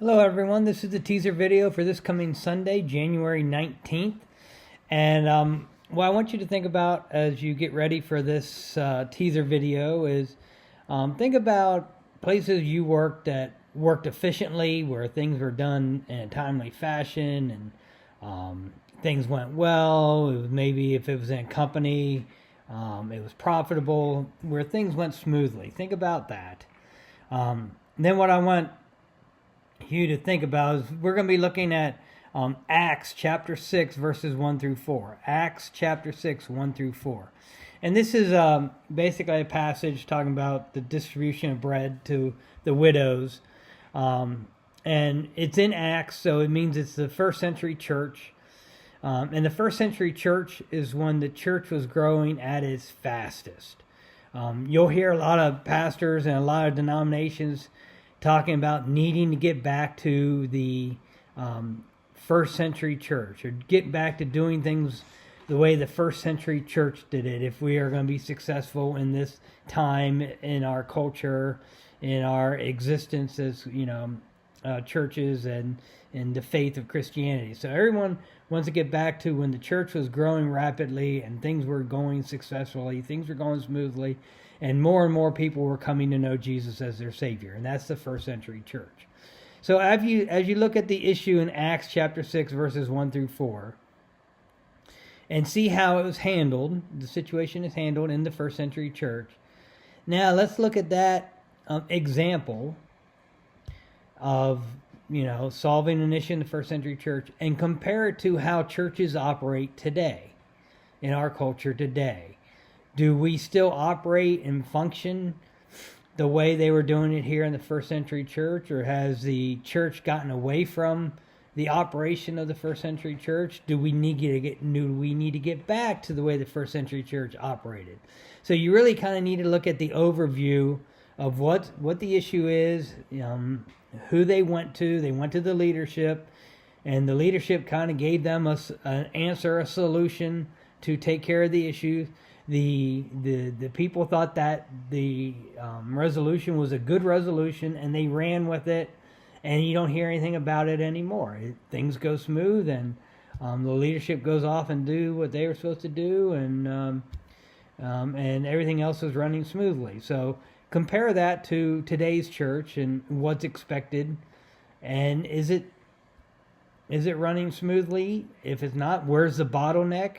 Hello everyone, this is the teaser video for this coming Sunday, January 19th. And what I want you to think about as you get ready for this teaser video is think about places you worked that worked efficiently, where things were done in a timely fashion and things went well. It was maybe if it was in a company, it was profitable, where things went smoothly. Think about that. Then what I want you to think about is we're going to be looking at Acts chapter 6 verses 1 through 4. Acts chapter 6 1 through 4. And this is basically a passage talking about the distribution of bread to the widows. And it's in Acts, so it means it's the first century church. And the first century church is when the church was growing at its fastest. You'll hear a lot of pastors and a lot of denominations talking about needing to get back to the first century church, or get back to doing things the way the first century church did it if we are going to be successful in this time in our culture, in our existence as churches and in the faith of Christianity. So everyone wants to get back to when the church was growing rapidly and things were going successfully, things were going smoothly, and more people were coming to know Jesus as their Savior. And that's the first century church. So as you look at the issue in Acts chapter 6, verses 1 through 4, and see how it was handled, the situation is handled in the first century church. Now let's look at that example of solving an issue in the first century church and compare it to how churches operate today, in our culture today. Do we still operate and function the way they were doing it here in the first century church, or has the church gotten away from the operation of the first century church? Do we need to get back to the way the first century church operated? So you really kind of need to look at the overview of what the issue is, who they went to. They went to the leadership, and the leadership kind of gave them an answer, a solution to take care of the issues. The people thought that the resolution was a good resolution, and they ran with it, and you don't hear anything about it anymore. Things go smooth, and the leadership goes off and do what they were supposed to do, and everything else is running smoothly. So compare that to today's church and what's expected, and is it running smoothly? If it's not, where's the bottleneck?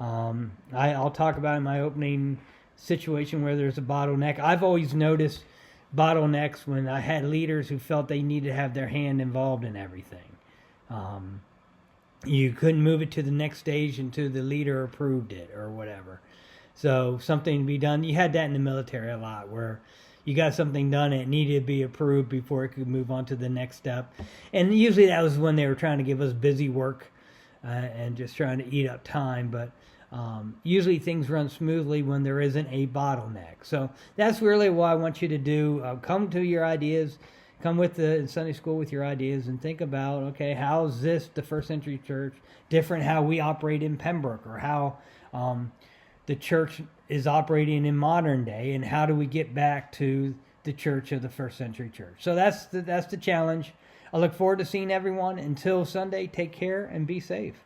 I'll talk about in my opening situation where there's a bottleneck. I've always noticed bottlenecks when I had leaders who felt they needed to have their hand involved in everything. You couldn't move it to the next stage until the leader approved it or whatever. So something to be done. You had that in the military a lot, where you got something done and it needed to be approved before it could move on to the next step. And usually that was when they were trying to give us busy work and just trying to eat up time. But usually things run smoothly when there isn't a bottleneck. So that's really what I want you to do. Come to your ideas. Come with the Sunday school with your ideas and think about, okay, how is this, the first century church, different how we operate in Pembroke, or how the church is operating in modern day, and how do we get back to the church of the first century church? So that's the challenge. I look forward to seeing everyone. Until Sunday, take care and be safe.